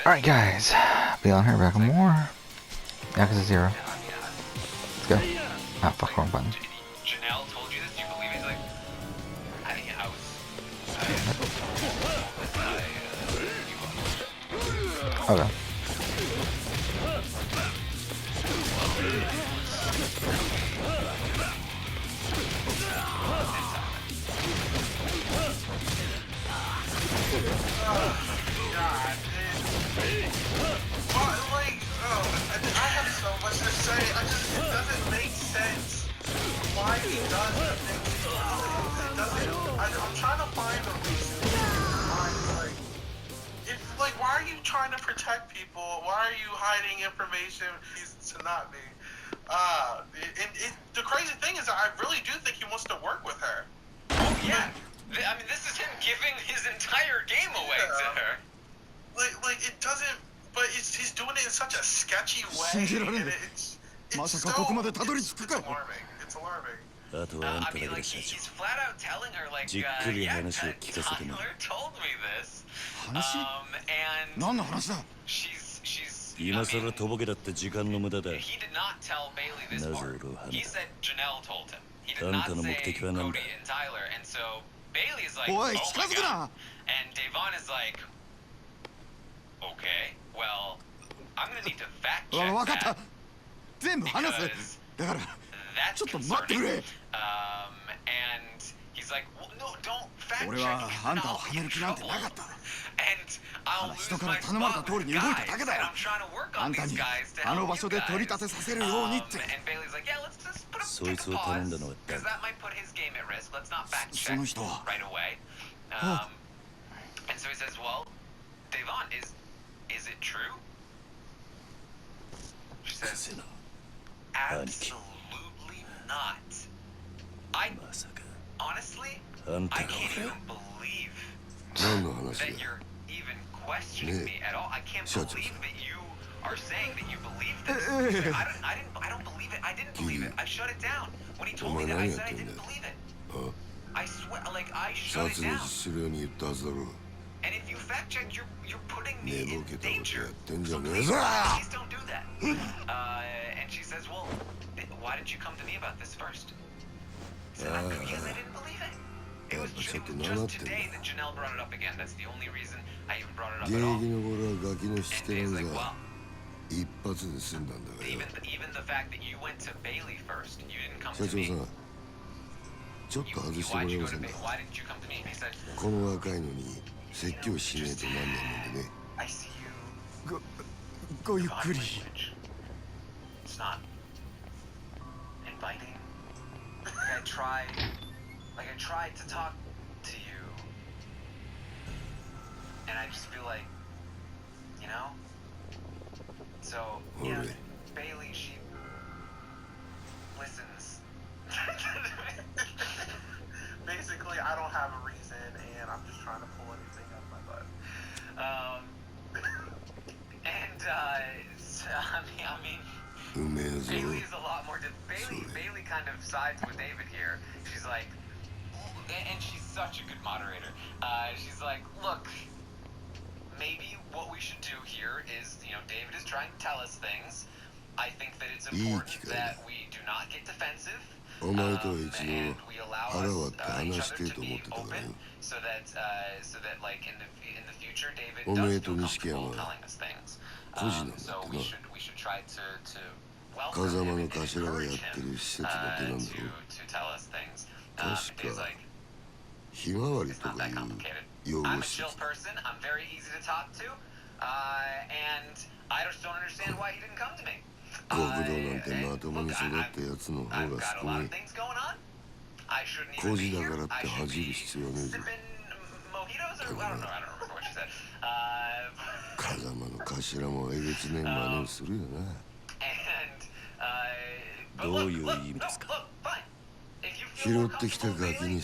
Alright guys, be on here back with more Yakuza 0. Let's go. Ah, fuck, wrong button. Janelle told you this? Do you believe it? He's like, I was... Okay. I have so much to say. It doesn't make sense why he does the things he does. It doesn't. I'm trying to find a reason. Why are you trying to protect people? Why are you hiding information to not be? The crazy thing is, I really do think he wants to work with her. Oh yeah. I mean, this is him giving his entire game away to her. It doesn't. But he's doing it in such a sketchy way, and it's alarming. It's alarming. I mean, like, he's flat out telling her, like, yeah, Tyler told me this. And she's, I mean, he did not tell Bailey this part. He said Janelle told him. He did not say Cody and Tyler, and so Bailey is like, oh my god. And Devon is like, okay, well, I'm gonna need to fact check that, because that's concerning. And he's like, well, no, don't fact check, because then I'll be in trouble. And I'll lose my spot with guys, and I'm trying to work on these guys to help you guys. And Bailey's like, yeah, let's just put a pause, because that might put his game at risk. Let's not fact check right away. And so he says, well, Devon, is it true? She says, absolutely not. Honestly, I can't even believe that you're even questioning me at all. I can't believe that you are saying that you believe this. I don't believe it. I didn't believe it. I shut it down. When he told me that, I said I didn't believe it. I swear, like, I shut it down. And if you fact check, you're putting me in danger. So please don't do that. And she says, well, why did you come to me about this first? Because I didn't believe it. It was just today that Janelle brought it up again. That's the only reason I even brought it up at all. And Dave's like, well, even the fact that you went to Bailey first, you didn't come to me. Why did you go to Bailey? Why didn't you come to me? He said, I see you. Go Yukuri. It's not inviting. Like I tried to talk to you, and I just feel like, you know. So yeah, Bailey, she listens. Basically, I don't have a reason, and I'm just trying to pull anything out of my butt. I mean, Bailey is a lot more. Bailey kind of sides with David here. She's like, and she's such a good moderator. She's like, look, maybe what we should do here is, you know, David is trying to tell us things. I think that it's important that we do not get defensive. And we allow each other to be open, so that like in the future, David does feel comfortable telling us things. So we should try to welcome him and encourage him to tell us things. Dave's like, it's not that complicated. I'm a chill person. I'm very easy to talk to, and I just don't understand why he didn't come to me. I've got a lot of things going on. I shouldn't even be here. I should be sipping mojitos, or I don't remember what she said. But look, fine. If you feel more comfortable, Bailey,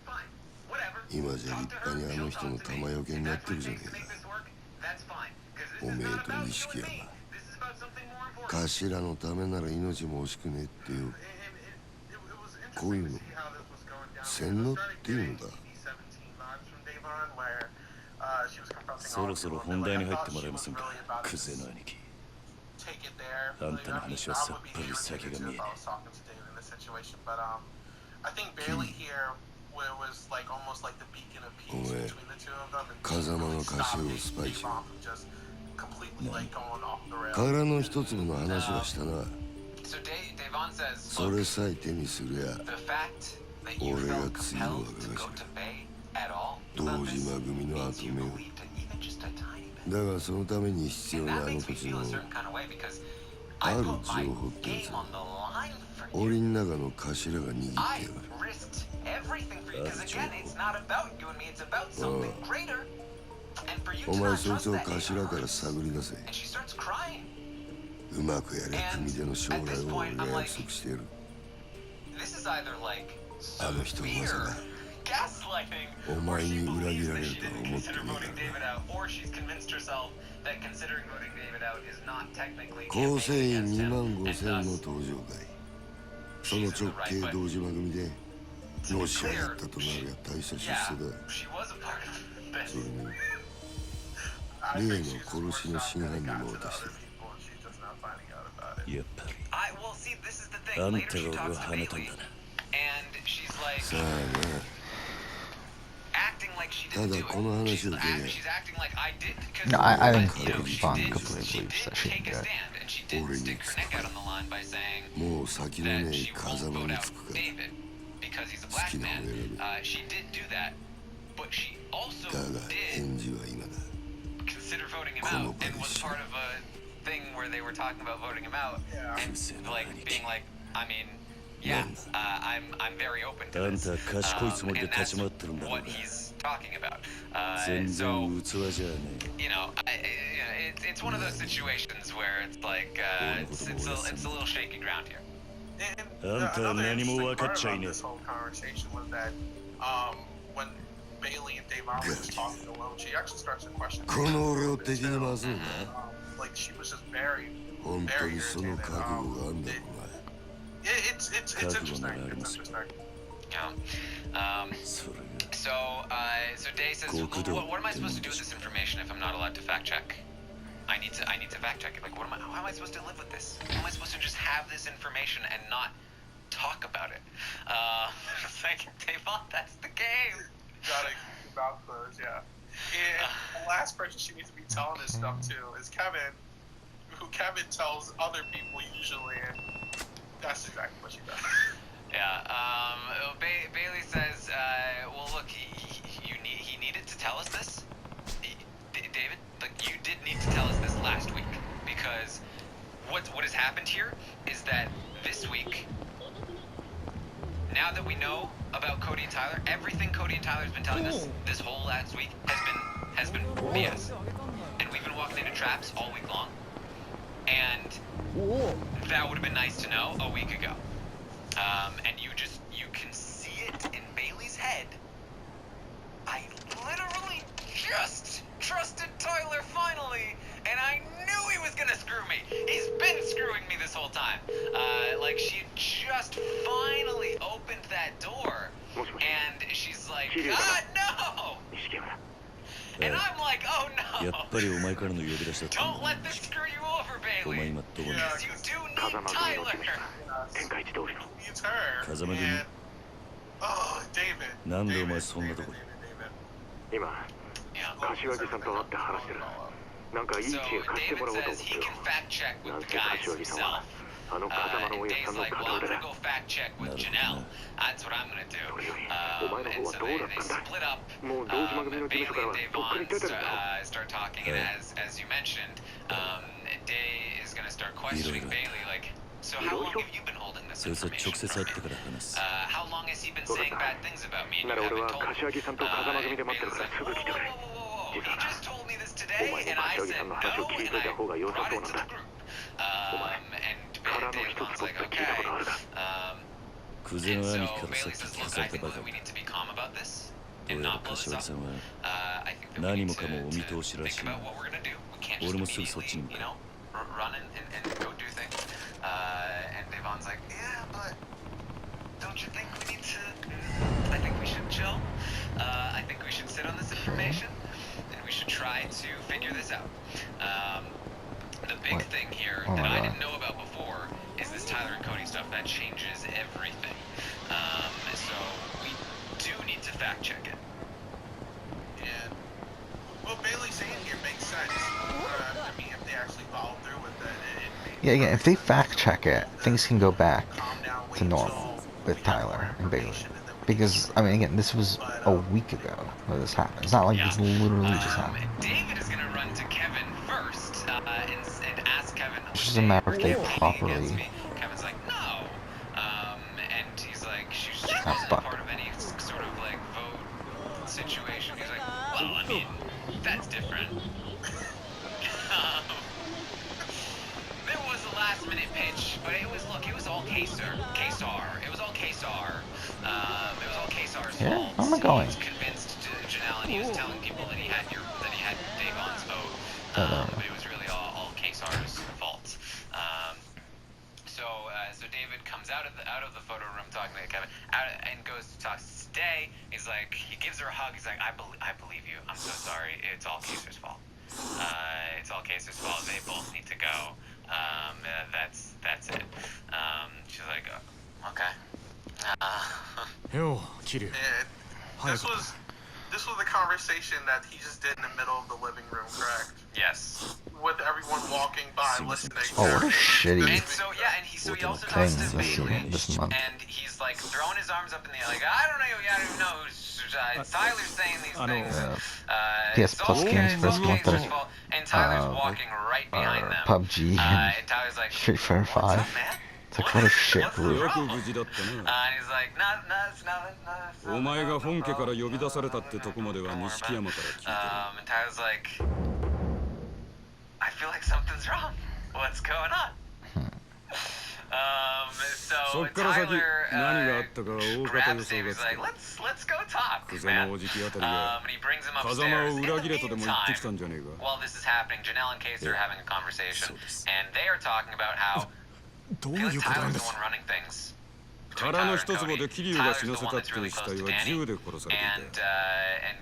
fine, whatever. Talk to her, feel comfortable. If that's what it takes to make this work, that's fine. Because this is not about you and me. This is about something more important. 頭のためなら命も惜しくねえってよ。こういうの洗脳っていうのだ。she was confronting そ all ろ of そ you. ろ And 本 like, 題 I に入っ thought ても she らえま was せんか really about ク to ゼの兄貴 take it there. あん Like, たの I mean, 話は I さっ would be ぱり先 irritated が too 見え if ね I was talking to David in this situation. But I think Bailey here was like almost like the beacon of peace Oe. between the two of them. And 風間の really 歌詞 stopped をスパイし Devon from just completely like going off the rails. 殻の一粒の話はしたな So Devon says, それさえ手にすりゃ the fact that you 俺が felt 次の compelled 若 to 頭 go to Bay at all 堂 about this 島組の means 後 you 目を believed it even just a tiny bit. だがそのために必要 And なあ that の makes me 時 feel の a certain kind of way because I ある put my 情報ってや game つ on the line for 檻 you. の中の頭が握ってや I がる risked everything for you because again, it's not about you and me, it's about something greater. And for you お to 前 not そい trust つを that, it 頭から hurts. 探り出せ And she starts crying. うまくやれ And 組での将 at 来 this を俺 point, が I'm 約 like, 束してやる this is either like あの人の技 severe だ gaslighting, お or 前 she に裏 believes 切ら that れ she るとは didn't 思ってね consider えか voting ら David out, or she's convinced herself that considering voting David out is not technically 構成 campaigning 員 against 2 him, 万 and 5千の thus 登場会その直系堂島組でもしやったとなりゃ大した出世 yeah, だ she was a part of それ this. に I 例 think の she's more 殺しの shocked 真 that 犯 it 人 got も to the 渡し other た people and she's just not finding out about it. やっぱり Well, see, this is the thing. あん Later た she が talks 俺を to はめたん Bailey, だな and she's like さあな acting like she た didn't だ do この it. 話を She's, 聞け she's acting like I did because No, I think you know, she Bond did, completely she believes did that she take did a it. stand, and she did stick her neck out on the line by saying もう先の that ねえ she 風 won't 間 vote に out つくか David because he's a black 好きな方 man. 選べ She did do that, but she also だが did 返事は今だ consider voting him この out 場 and で was し part of a thing where they were talking about voting him out and like being like, I mean, yeah, I'm very open to あん this. た賢いつもりで And 立 that's ち回ってるんだろう what が he's talking about. 全 So 然器じゃね you know, it's one of those situations where it's like it's a little shaky ground here. And another何も interesting 分かっ part ちゃい about ねえ this whole conversation was that when Bailey and Devon were just talking alone, she actually starts to question この俺を敵に回すのか like she was just very 本当 very にその irritated. 覚悟があんだろう It's interesting. It's interesting. Yeah. それが So Day says, what am I supposed to do with this information if I'm not allowed to fact check? I need to fact check it. Like, how am I supposed to live with this? How am I supposed to just have this information and not talk about it? It's like, Devon, that's the game. Gotta keep your mouth closed, yeah. And the last person she needs to be telling this stuff to is Kevin, who Kevin tells other people usually, and that's exactly what she does. Yeah. Bailey says, well, look, he needed to tell us this. David, like, you did need to tell us this last week because what has happened here is that this week, now that we know about Cody and Tyler, everything Cody and Tyler has been telling us this whole last week has been BS, and we've been walking into traps all week long, and that would have been nice to know a week ago. And you can see it in Bailey's head. I literally just trusted Tyler finally, and I knew he was gonna screw me. He's been screwing me this whole time. Like she had just finally opened that door, and she's like, God no! And I'm like, oh や no! っぱりお前からの呼び出しだったん Don't だ let this screw you over, お前 Bailey. 今どこに Because you do need Tyler. It's her. 風間組 And, oh, David. なんでお David, 前そんなとこに David, David. 今 Yeah. 柏木さんと会って話してるなんかいい So 知恵貸して David もらおうと思 says って he るよ can fact check な with ん the せ guys 柏木さんは himself. あの風間のおや Dave's さんの like, 片 well, I'm 腕 gonna だ go fact check with Janelle. That's what I'm gonna do. それより And so they split up. もう堂島組の事 Bailey 務所から and はとっくに Devon 出てるんだろ start talking, and as you mentioned, Day is gonna start questioning Bailey, like, so how long have you been holding this そいつは直 information? 接会ってから話す How long has he been saying bad things about me? And な you ら俺 haven't は told me. 柏木さんと風間組で待ってる Bailey's から like, すぐ来てくれ whoa, he 実はな just told me this お today, 前 and も I 柏木 said さんの no, 話を聞い and といた方が良 I さ brought そう it な to ん the だ group. お前 And 殻の一 Devon's つと like, って聞いたことあ okay. るか クゼ And の so 兄貴からさっ Bailey き says, 聞か look, さ I れた feel ばか that we り need to be calm about this どう and やら not blow this 柏 up. 木さんは I think that we 何 need もかもお見 to 通しらし think いな about what we're gonna do. We can't 俺も just すぐそっちに immediately, 向 you か know, run and go do things. And Devon's like, yeah, but don't you think we need to? I think we should chill. I think we should sit on this information and try to figure this out. The big What? thing here Oh that my I God. didn't know about before is this Tyler and Cody stuff that changes everything. So we do need to fact check it. And what Bailey's saying here makes sense. I mean, if they actually follow through with it, Yeah, yeah. If they fact check it, things can go back calm down, wait to normal till with we have more Tyler and Bailey. information, and then we Because I mean, again, this was a week ago that this happened. It's not like this literally just happened. David is gonna run to Kevin first and ask Kevin. It's just a matter of they "Are you properly. against me?" Kevin's like, no. And he's like, she Ah, wasn't fuck. part of any sort of like vote situation. He's like, well, I mean, that's different. There was a last minute pitch, but it was all Kesar. It was all Kesar. It was all Kesar's Yeah, fault. where am I going? He was convinced Janelle, and he was telling people that he had Davon's vote. But it was really all Kesar's fault. So David comes out of the photo room talking to Kevin, and goes to talk to Stay. He's like, he gives her a hug. He's like, I believe you. I'm so sorry. It's all Kesar's fault. It's all Kesar's fault. They both need to go. That's it. She's like, okay. よう桐生 And this was the conversation that he just did in the middle of the living room, correct? Yes. With everyone walking by, listening. Oh, what a shitty And so he also thing talks to this Bailey, this month. and he's like throwing his arms up in the air, like, I don't know. Tyler's saying these things. PS It's Plus all games it's first all month Kesar's are fault. And Tyler's walking right behind them. PUBG and And Tyler's like, Street Fighter what's 5. up, man? It's like what a shit 'What's the group. よく problem? 無事だったな And he's like, it's nothing. お前が本家から呼び出されたってとこまでは錦山から聞いてる And Tyler's like, I feel like something's wrong. What's going on? So そっから先 Tyler 何があったか大方予 grabs 想 David. が He's つ like, く let's go talk, 久世 man. のおじきあたりが And he brings him 風間 upstairs. を In 裏 the 切れとでも言ってきた meantime, んじゃねえか while this is happening, Janelle and Case are having a conversation, そうです and they are talking about how どう it い was うことなん Tyler's で the す one running things. between 腹の Tyler 一 and 坪 Cody. で桐生が Tyler's 死 the なせ one たっ that's ていう really 死 close 体 to は Danny, 銃で殺されてい and た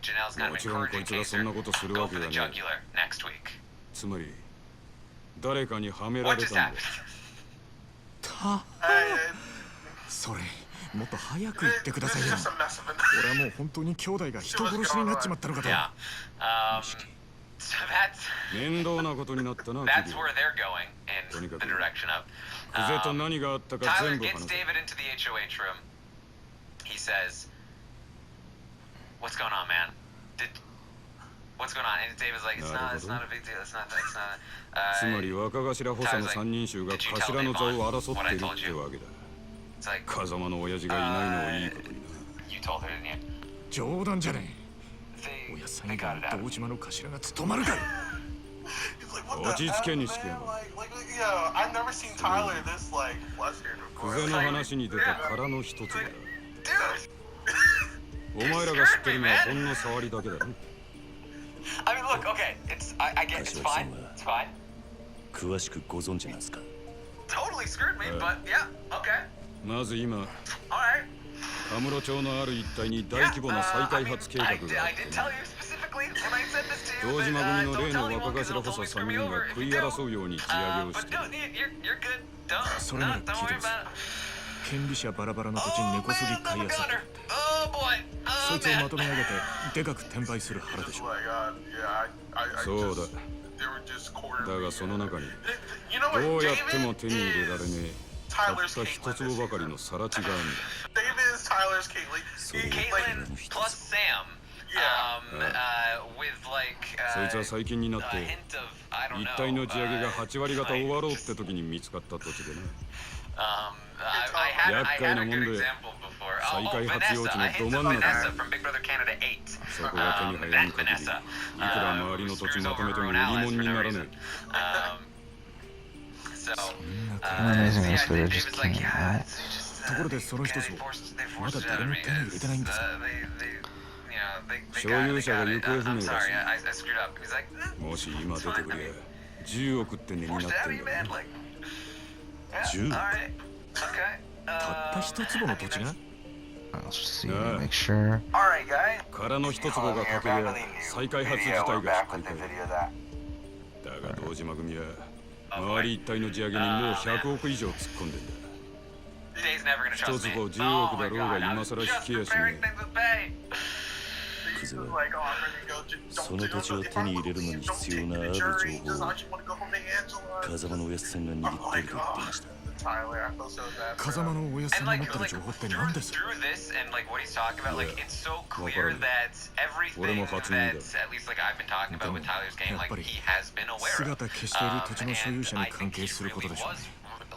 Janelle's gonna もちろん encouraging こいつがそん Kaser なことす to る go わ for け the がね jugular next week. つまり誰かにはめら What れ just たんだ happened? た And それもっと早く言ってくだ this さい is よ just a mess of a 俺はもう本当に兄弟が人殺しになっちまったのかと Yeah. So that's 面倒なことになったな that's 桐 where 生 they're going in the direction of. 久世と何があったか Tyler 全部 gets 話せ David into the HOH room. He says, "What's going on, man? What's going on?" And David's like, "It's not a big deal. It's not." つまり若頭補佐の三人衆が頭の座を争っているってわけだ It's like 風間の親父がいないのをいいことにな you told her, didn't you? 冗談じゃね They え親さ they ん got it が out. 堂島の頭が務まるかい He's like, what 落 the ち着け heck, 錦 man? 山 Like, yeah, I've never seen Tyler this, like, flustered before. 久世の話に出た殻の一つだ Dude, お前らが知ってるのはほんの触りだけだろ I mean, look, okay, I get it's fine. It's fine. 詳しくご存知なんですか Totally screwed me, but yeah, okay, まず今 all right. カムロ町のある一帯に大規模な再開発計画があ I っ did て tell you specifically when I said this to you. 堂島組の Don't 例 tell の anyone 若 because 頭 they'll 補佐 totally 3 screw me 人 over が if 食 you い do. 争うように地上げをし But てい no, る you're good. Don't それなら don't worry 聞いてます about it. 権利者バラバラの土地 Oh に根こそぎ man, 買い I'm a 漁って gunner. Oh boy. そ Oh いつをま man. とめ上げてでかく転売する腹でし Oh ょ my god, yeah, I そうだ just, they were just quarterly. だがその中に You know what, どうやっても David 手に入れられね is えたっ Tyler's た一 Caitlyn 坪 this ばかり season. の更地があるんだ David is Tyler's Caitlyn. Caitlyn plus Sam. With like そいつは最近になっ a て hint of I don't 一 know. 帯の地上げが8割方終わろうって時に見つかった土地でね I had a good example before. Oh, Vanessa. I hinted Vanessa from Big Brother Canada 8. そこが手に入ら That ん限りい Vanessa. くら周りの土地 Screws まとめ over ても Rowan 売り Allies 物 for に no ならね reason. So, Amazing yeah, Whisperer David's just like, came yeah, out. it's just, ところでその一つを they forced まだ it out 誰 of も me. 手に入れてないんです They 所 got 有 it. 者が行方不明 I'm だし sorry, I screwed up. He's like, もし今出てくりゃ10億って値になっ forced it て out of ん you, だ man. よ Like, yeah, 10 all right, okay. たった一坪の土地が Let's just see, make sure. Alright, guys. 殻の一坪が欠けりゃ再開発自体が失敗かだが堂島組は周り一帯の地上げにもう100億以上突っ込んでんだ Jay's never gonna 一 trust 坪 me. 10億だろう Oh が my 今 god, 更 just 引きやし comparing ね things with Bay. クズはその土地を手に入れるのに必要なある情報を風間のおやつさんが握っていると言っていました 風間のおやつさん And が持 like, ってる like 情報って through, 何です through this and like what he's talking about, like it's so clear Wakaru. that everything 俺も初耳だ。 that's at least like I've been talking about with Tyler's game, like he has been aware of. 姿消している土地の所有者に関係することでしょうね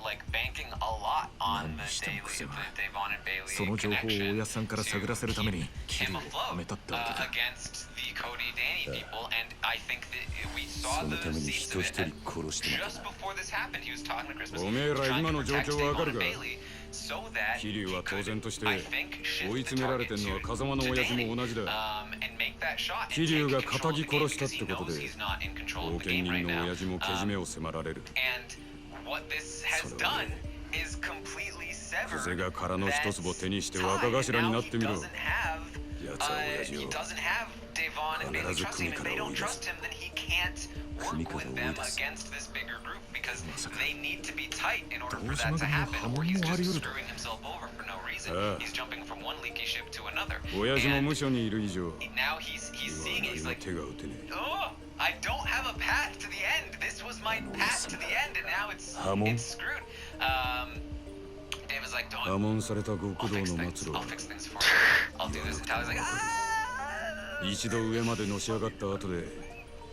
Like banking a lot on the 何しても Daily, ク the ズは Devon and Bailey その情報をお connection やつさんから探らせるために to キ keep リ him をはめ afloat たってわけだ against the Cody Danny people, and I think that we そ saw の the ために seeds 人 of 一 it. 人殺してもらっ Just た before this happened, he was talking to Christmas. おめえら trying to 今の状 protect 況わか Devon る and か Bailey so that 桐生は he 当 could, 然として I think, shift 追い the 詰められ target てんのは to 風間の to 親父 Danny, も同じだ and make that shot and 桐 take 生が control of 仇 the game 殺したっ because て he こと knows で he's not in control 後 of the 見 game 人 right の now. 親父もけじめを迫られる And what this has done is completely severed 風が殻の that 一坪手にして tie. 若頭に Now なっ he てみろ doesn't have, 奴は親父 he を doesn't have Devon and Bailey 必ず trusting him. If 組 they から追 don't い出す trust him, then he can't work with them against this bigger group because they need to be tight in order for that to happen, or he's just screwing himself over for no reason. He's jumping from one leaky ship to another. 親父も And 無所にいる以上 now he's 今 seeing は it. He's 何も like, 手が打てね oh, I don't have a path to the end. This was my path to the end, and now it's screwed. Dave was like, え don't. 破門された極 I'll 道 fix の things. 末路 I'll は fix things for you. I'll do this. And Tyler's like, 一度上までのし上がった後で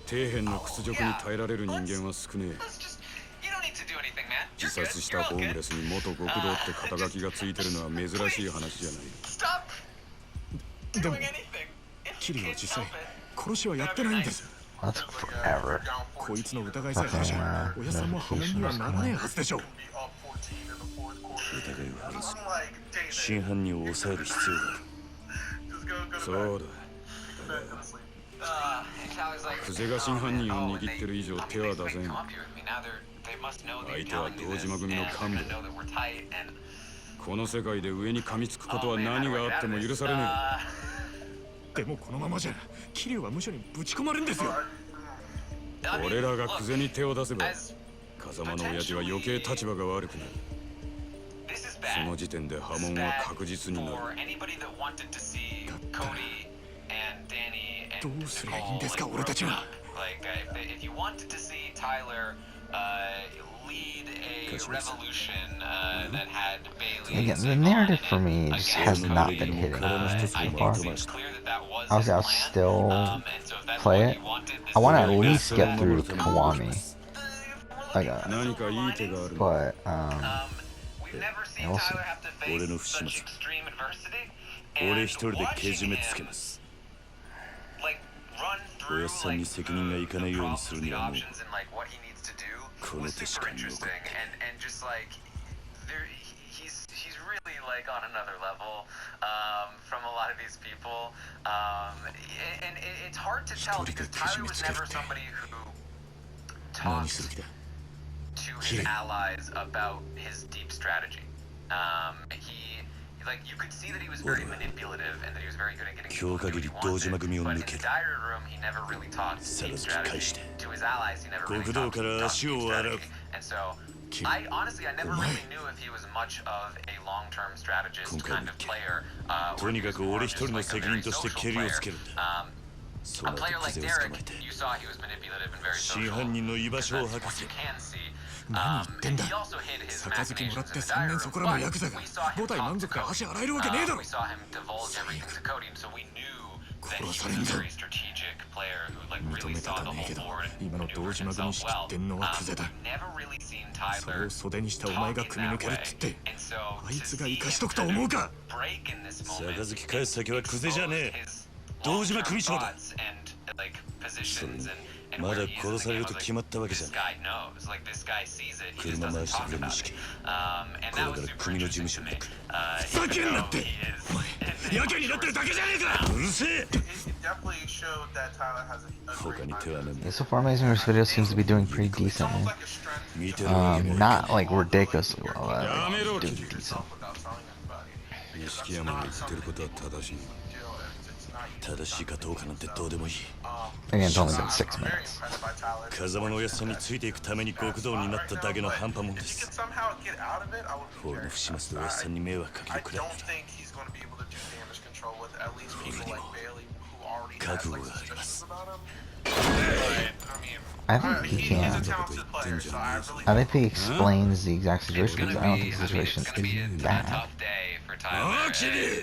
底辺の屈辱に耐えられる人間は少ねえ let's just. You don't need to do anything, man. 自 You're 殺 good. し You're た all ホームレ good. スに元極道って肩書きがついてるのは珍しい話じゃない Stop でも doing anything. If キ you リは can't 実際 help it. 殺しはやってないんです That's forever. こいつの疑いさえ晴らしゃおやつさんも破門にはならねえはずでしょう疑いを晴らす真犯人を抑える必要があるそうだ Tyler's like, 久世が真犯人を oh, 握ってる以上 I mean, 手は they 出せん come up here with me. Now they must know that you're 相手は telling me 堂 this, 島 and 組の they're 幹 gonna 部 know that we're tight, and この世界で上に噛みつくことは oh, man, 何 how do が I あって get も out of 許 this? されねでもこのままじゃキリは無所にぶち込まれるんですよ I え mean, 俺らが look, 久世に手を出せば as 風間の親父は余計立場が悪くなる this is そ bad. の時点で破 This is 門は bad 確実になる for anybody that wanted to see Cody and Danny ど and うすりゃいいん Nicole ですか like 俺たち broken は up. Like if you wanted to see Tyler lead a revolution that had Bailey Again, the narrative for me just has not been hitting me so far. Obviously, I'll still play it. I want to at least get through Kiwami. Like, 何かいい手がある but we've never seen we'll Tyler see. have to 俺 face の不始 such 末 extreme adversity. 俺 And 一人でけじ watching めつけ him ます like run お through やつさんに like 責任がいかないようにする the にはもう options and like what he needs to do この was 手し super か残って interesting and just like there he's really like on another level from a lot of these people and it's hard to tell because Tyler was never somebody who 何する talked 気だ to his allies about his deep strategy. He, like, you could see that he was very manipulative and that he was very good at getting people to do what he wanted. But in the diary room, he never really talked deep strategy. To his allies, he never really talked deep strategy. And so, I honestly, I never really knew if he was much of a long-term strategist kind of player, or if he was more just like a very social player. A player like Derek, you saw he was manipulative and very 真 social. 犯人の居場 Because 所を that's 吐か what せ you can see. 何言ってんだ He also hid his 杯もらって machinations in the 3 diary 年 room, そこらの but ヤクザが we saw him 5体 talk 満 to 足で Cody. 足洗えるわけねえだろ We saw him divulge everything to Cody, and so we knew that he was 殺されん a ぞ very strategic player who like 認 really めた saw か the ねえ whole けど board and 今の堂 maneuvered 島組 himself 仕切 well. ってんのはクゼだ We've never really seen それ Tyler を袖にしたお前が talk in 組み抜 that けるっ way. つって And so あい to つが see 生かし him とくと思う kind か of break in this moment, 杯返す先はクゼじゃねえ his 堂島 long-term 組長だ thoughts and like positions and ま where だ he is in 殺 the され game. る I と was 決まったわけじゃ this ない guy knows, like this guy sees it. He just 車 doesn't 回して talk くれる about 錦 it. And that こ was れから super 組の事 interesting 務所 to に me. 行く ふざけんなって He is. お前やけになってるだけじゃねえかうるせえ It definitely showed that Tyler has a 他に手はね yeah, so far, Amazing Race video seems to be doing pretty It's almost decently. like a strength 見てるわけね Not like ridiculously well. Yeah, Like, I mean, doing okay. decent. without telling anybody. 錦山の言ってることは正しい。正しいかどうかなんてどうでもいい。 Again, it's only been 6 minutes. 風間のおやっさんについていくために極道になっただけの半端もんです。フォールの不始末でおやっさんに迷惑かけてくれない。俺にも覚悟があります。 I think he can. I think he explains the exact situation, because I don't think the situation is bad.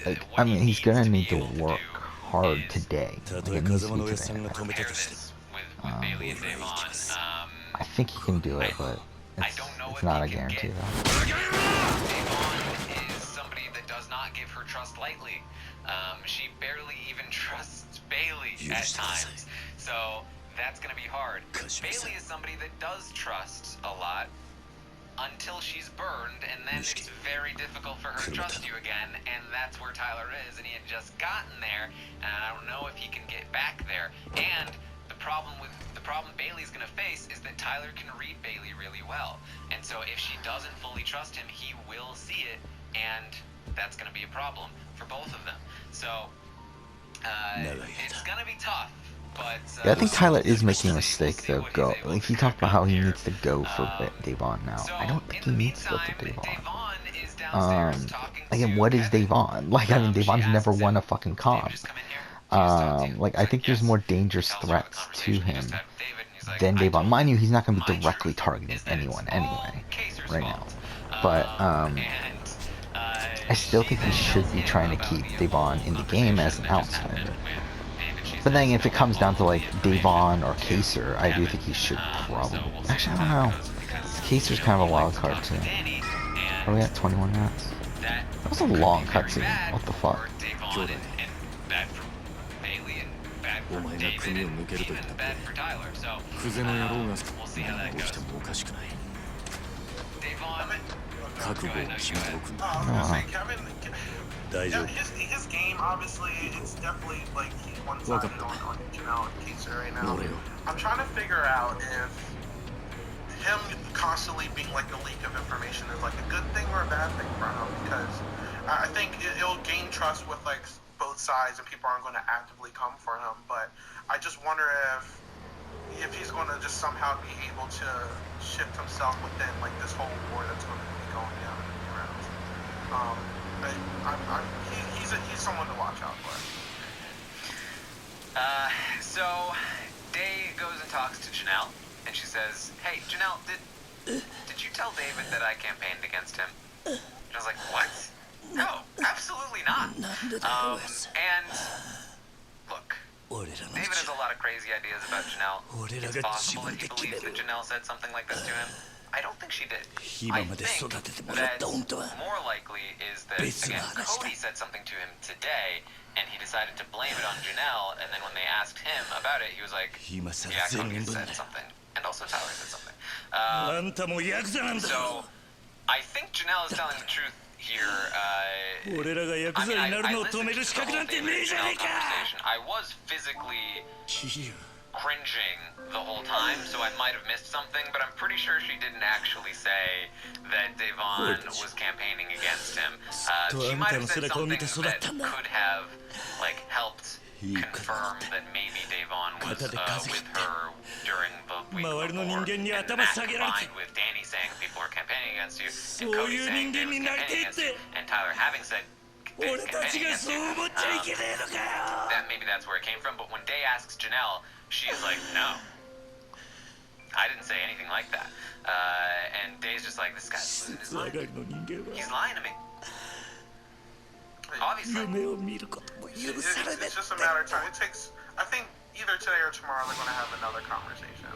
Like, I mean, he's gonna need to work hard today. Like, it needs to be today. I think he can do it, but it's not a guarantee, though. Devon is somebody that does not give her trust lightly. She barely even trusts Bailey at times. So that's going to be hard. Bailey is somebody that does trust a lot until she's burned, and then it's very difficult for her to trust you again, and that's where Tyler is, and he had just gotten there, and I don't know if he can get back there. And the problem Bailey's going to face is that Tyler can read Bailey really well, and so if she doesn't fully trust him, he will see it, and that's going to be a problem for both of them. So it's going to be tough. But, yeah, I think Tyler is making a mistake, though. Like, he talked about how he needs to go for Devon now. I don't think he needs to go for Devon. Again, what is Devon? Like, I mean, Devon's never won a fucking comp. Like, I think there's more dangerous threats to him than Devon. Mind you, he's not going to be directly targeting anyone anyway, right now. But, I still think he should be trying to keep Devon in the game as an outsider. But then if it comes down to like Devon or Kaser, I do think he should probably. Actually, I don't know. Kaser's kind of a wild card too. Are we at 21 minutes? That was a long cutscene. What the fuck? His game, obviously, it's definitely like he's one-sided on Janelle and Kaser right now. I'm trying to figure out if him constantly being like the leak of information is like a good thing or a bad thing for him, because I think it'll gain trust with like both sides and people aren't going to actively come for him. But I just wonder if he's going to just somehow be able to shift himself within like this whole war that's going to be going down in the rounds. He's someone to watch out for. So Day goes and talks to Janelle, and she says, "Hey, Janelle, did you tell David that I campaigned against him?" And I was like, "What? No, absolutely not." And look, David has a lot of crazy ideas about Janelle. It's possible that he believes that Janelle said something like this to him. I don't think she did. I think that more likely is that, again, Cody said something to him today, and he decided to blame it on Janelle, and then when they asked him about it, he was like, yeah, Cody said something, and also Tyler said something. So, I think Janelle is telling the truth here. I mean, I listened to the whole David and Janelle conversation. I was physically cringing the whole time, so I might have missed something, but I'm pretty sure she didn't actually say that Devon was campaigning against him. She might have said something that could have, like, helped confirm that maybe Devon was with her during the week before, and that combined with Danny saying people are campaigning against you, and Cody saying Dave was campaigning against you, and Tyler having said Dave's campaigning against you, that maybe that's where it came from. But when Day asks Janelle, she's like, no, I didn't say anything like that. And Day's just like, this guy's losing his mind. He's lying to me. Obviously. It's just a matter of time. It takes, I think, either today or tomorrow they're going to have another conversation.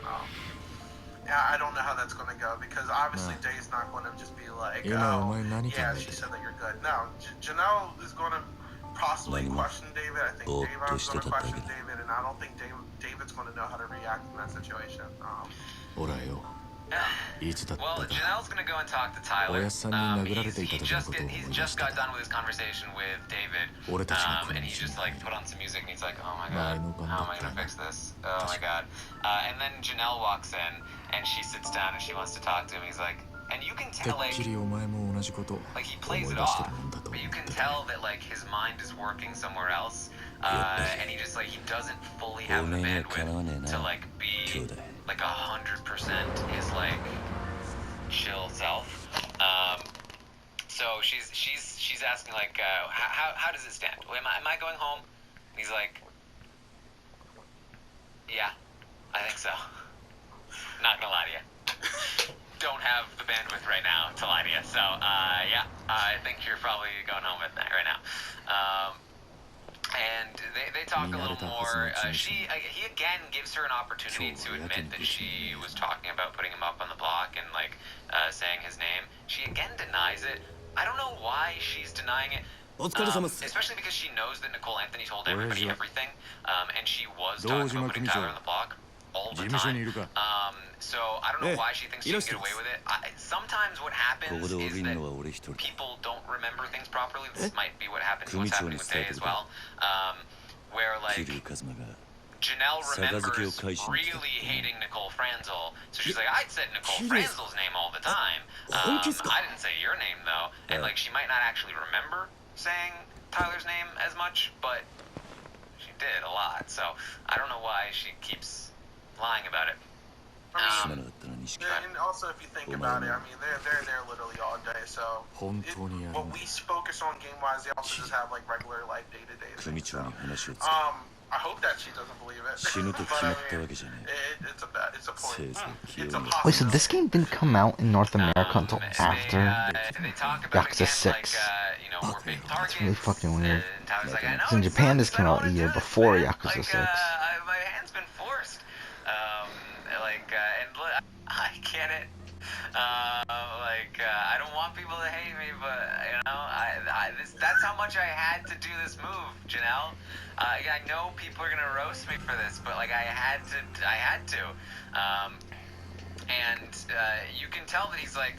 Yeah, I don't know how that's going to go, because obviously Day's not going to just be like, oh, yeah, she said that you're good. No, Janelle is going to possibly question David. I think David's going to question David, and I don't think David's going to know how to react in that situation. Well, Janelle's gonna go and talk to Tyler. He's just got done with his conversation with David, and he just like put on some music, and he's like, "Oh my god, how am I gonna fix this? Oh my god!" And then Janelle walks in, and she sits down, and she wants to talk to him. He's like, and you can tell like he plays it off, but you can tell that like his mind is working somewhere else, and he just like he doesn't fully have the bandwidth to like be like 100% his like chill self. So she's asking like, how does it stand? Am I going home? And he's like, yeah, I think so. Not gonna lie to you. Don't have the bandwidth right now to lie to you. So, yeah, I think you're probably going home with that right now. And they talk a little more. He again gives her an opportunity to admit that she was talking about putting him up on the block and like saying his name. She again denies it. I don't know why she's denying it. Especially because she knows that Nicole Anthony told everybody everything, and she was talking about putting Tyler on the block all the time. So I don't know why she thinks she can get away with it. Sometimes what happens is that people don't remember things properly. This might be what happened. What's happening with Day as well, where like Janelle remembers really hating Nicole Franzel, so she's like, I said Nicole Franzel's name all the time. I didn't say your name though, and like she might not actually remember saying Tyler's name as much, but she did a lot. So I don't know why she keeps lying about it. And also, if you think about it, I mean, they're there literally all day. So what we focus on game-wise, they also just have like regular life day-to-day things. So, I hope that she doesn't believe it. But I mean, it's a point. It's a possibility. Wait, so this game didn't come out in North America until after Yakuza 6. That's really fucking weird. Because in Japan, this came out a year before Yakuza 6. My hand's been forced. And I get it. I don't want people to hate me, but you know, that's how much I had to do this move, Janelle. I know people are gonna roast me for this, but like I had to. You can tell that he's like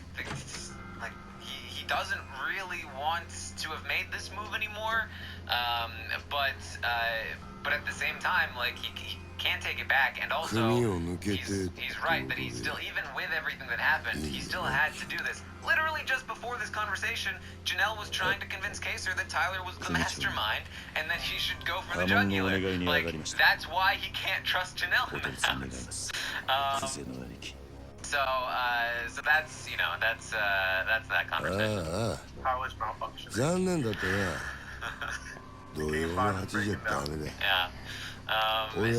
he doesn't really want to have made this move anymore. But at the same time, like he can't take it back, and also he's right that he's still, even with everything that happened, he still had to do this. Literally just before this conversation, Janelle was trying to convince Kaser that Tyler was the mastermind and that he should go for the jugular. Like, that's why he can't trust Janelle in the house. So that's, you know, that's that conversation. How is malfunction? Yeah.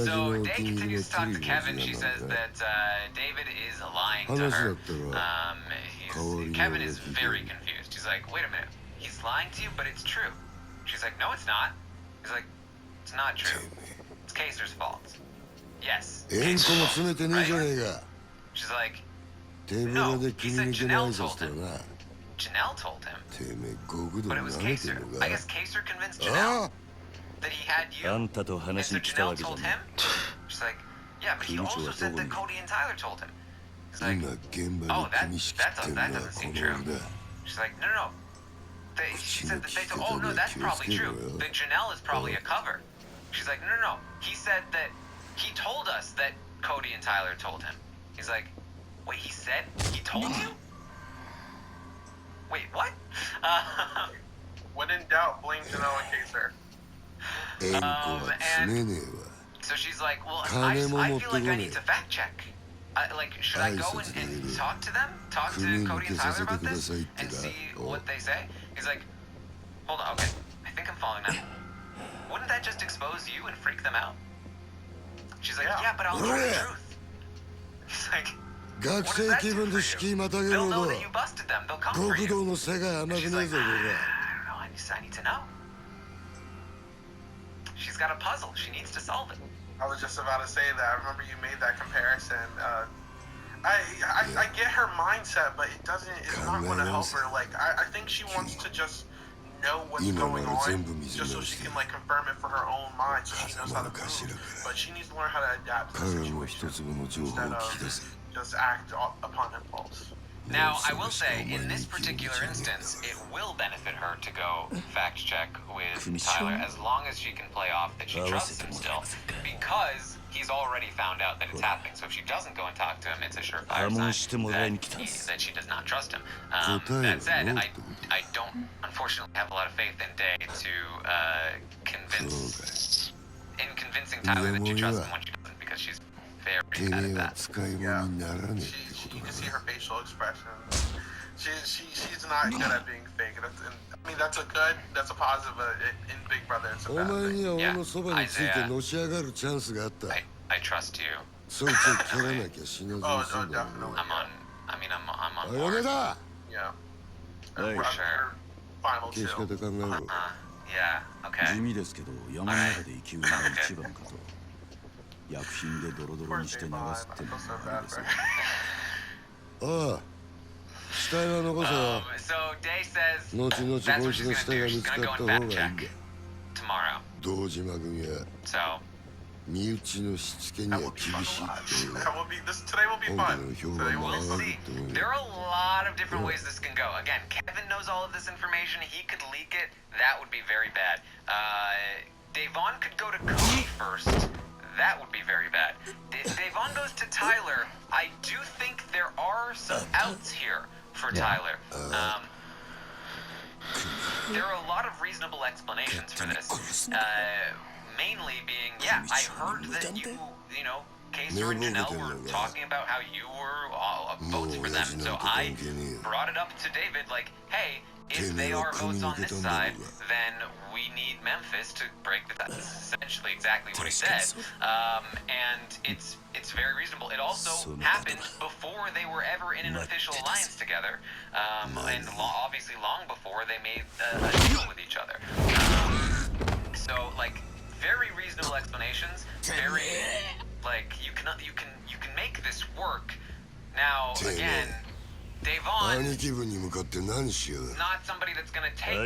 So Day continues to talk to Kevin. She says that David is lying to her. Kevin is very confused. He's like, wait a minute, he's lying to you, but it's true. She's like, no, it's not. He's like, it's not true. It's Kaser's fault. Yes. Kaser's fault, right? She's like, no, he said Janelle told him. Janelle told him. But it was Kaser. I guess Kaser convinced Janelle that he had you, and so Janelle told him. She's like, yeah, but he also said that Cody and Tyler told him. He's like, oh, that doesn't seem true. She's like, no. She said that they told, oh no, that's probably true. That Janelle is probably a cover. She's like, no. He said that he told us that Cody and Tyler told him. He's like, wait, he said he told you? Wait, what? When in doubt, blame Janelle and Kaser. And so she's like, well, I feel like I need to fact check. Should I go and talk to them? Talk to Cody and Tyler about this? And see what they say? He's like, hold on, okay. I think I'm following now. Wouldn't that just expose you and freak them out? She's like, yeah, but I'll know the truth. He's like, what does that do for you? They'll know that you busted them. They'll come for you. She's like, I don't know. I need to know. She's got a puzzle. She needs to solve it. I was just about to say that. I remember you made that comparison. I get her mindset, but it's not going to help her. Like, I think she wants to just know what's going on, just so she can like confirm it for her own mind, so she knows how to move. But she needs to learn how to adapt to the situation instead of just act upon impulse. Now, I will say, in this particular instance, it will benefit her to go fact check with Tyler as long as she can play off that she trusts him still, because he's already found out that it's happening. So if she doesn't go and talk to him, it's a surefire sign that she does not trust him. That said, I don't unfortunately have a lot of faith in Day to convincing Tyler that she trusts him when she doesn't, because she's very bad at that. Yeah. You can see her facial expressions. She's not good at being fake. I mean, that's a positive. In Big Brother, it's a bad thing. Yeah, Isaiah, I trust you. Oh, definitely. I'm on board. Yeah. For sure. Final two. Yeah, okay. 地味ですけど山の中で生きるのが一番かと薬品でドロドロにして流すってのもありですよああ死体は残せよ So Day says 後々こいつの死体が見つかった方がいいんだ tomorrow. 堂島組は So 身内のしつけには厳しいっていう Today will be 本家 fun. の評 Today 判も will 上が be ると思う there are a lot of different ways this can go. Again, Kevin knows all of this information. He could leak it. That would be very bad. Devon could go to Cody first. That would be very bad. Devon goes to Tyler. I do think there are some outs here for Tyler. There are a lot of reasonable explanations for this. Mainly being, yeah, I heard that you know, Kaser and Janelle were talking about how you were votes for them. So I brought it up to David, like, hey, if they are votes on this side, then we need Memphis to break the. That's essentially exactly what he said. And it's very reasonable. It also happened before they were ever in an official alliance together, and obviously long before they made a deal with each other. So like very reasonable explanations. Very like you can make this work. Now again. Devon is not somebody that's going to take a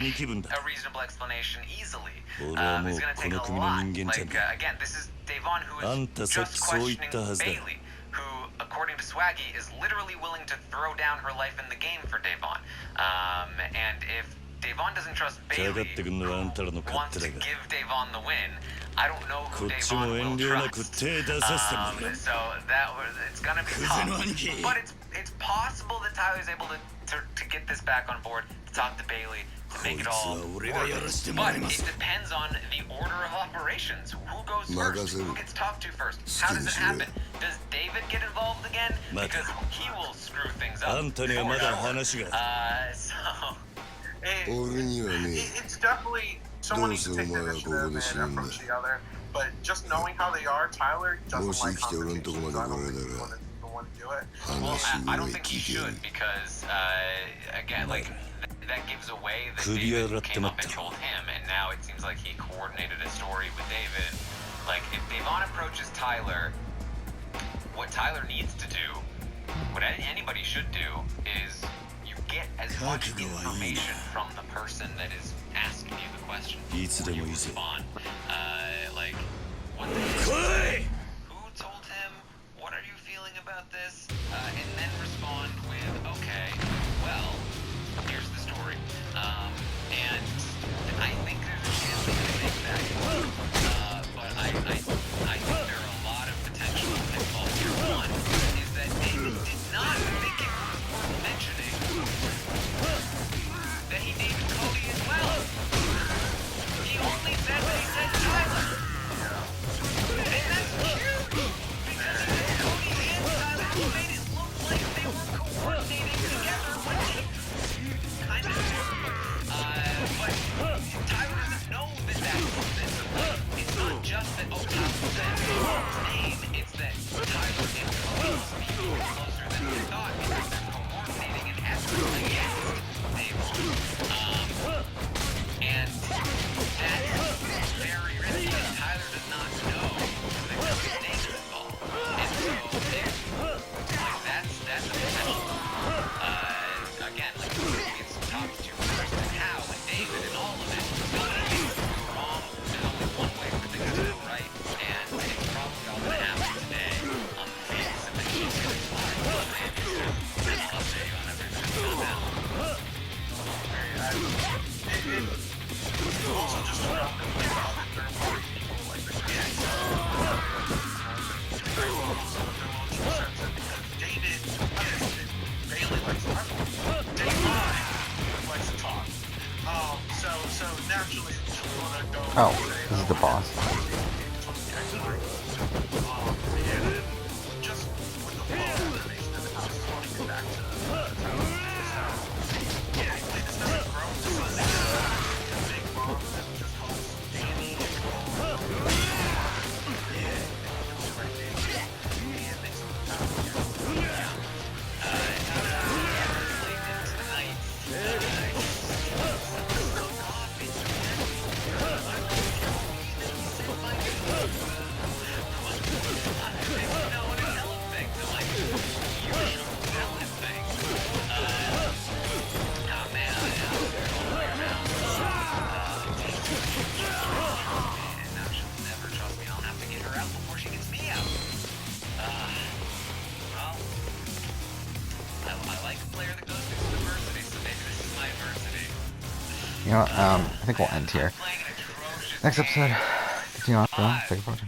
reasonable explanation easily. It's going to take a lot. Like, again, this is Devon who is just questioning Bailey, who, according to Swaggy, is literally willing to throw down her life in the game for Devon. And if Devon doesn't trust Bailey, who wants to give Devon the win, I don't know who Devon will trust. So it's going to be tough. But it's possible that Tyler's able to get this back on board, to talk to Bailey, to make it all work. But it depends on the order of operations. Who goes first? Who gets talked to first? How does it happen? Does David get involved again? Because he will screw things up. It's definitely someone needs to take the initiative and approach the other. But just knowing how they are, Tyler doesn't like confrontations. I don't think he's going to want to do it. Well, I don't think he should, because again, like that gives away that David came up and told him, and now it seems like he coordinated a story with David. Like if Devon approaches Tyler, what Tyler needs to do, what anybody should do, is you get as much information from the person that is asking you the question before you respond. Like, what the heck? Who told him? What are you feeling about this? And then respond with, okay, well, here's the story. And I think there's a chance that they make that. But I think there are a lot of potential pitfalls here. One is that David did not think it was worth mentioning that he named Cody as well. He only said that he said Tyler. And that's cute, because he said Cody and Tyler made it Oh, this is the boss. You know what, I think we'll end here. Next episode, continue on, take a photo.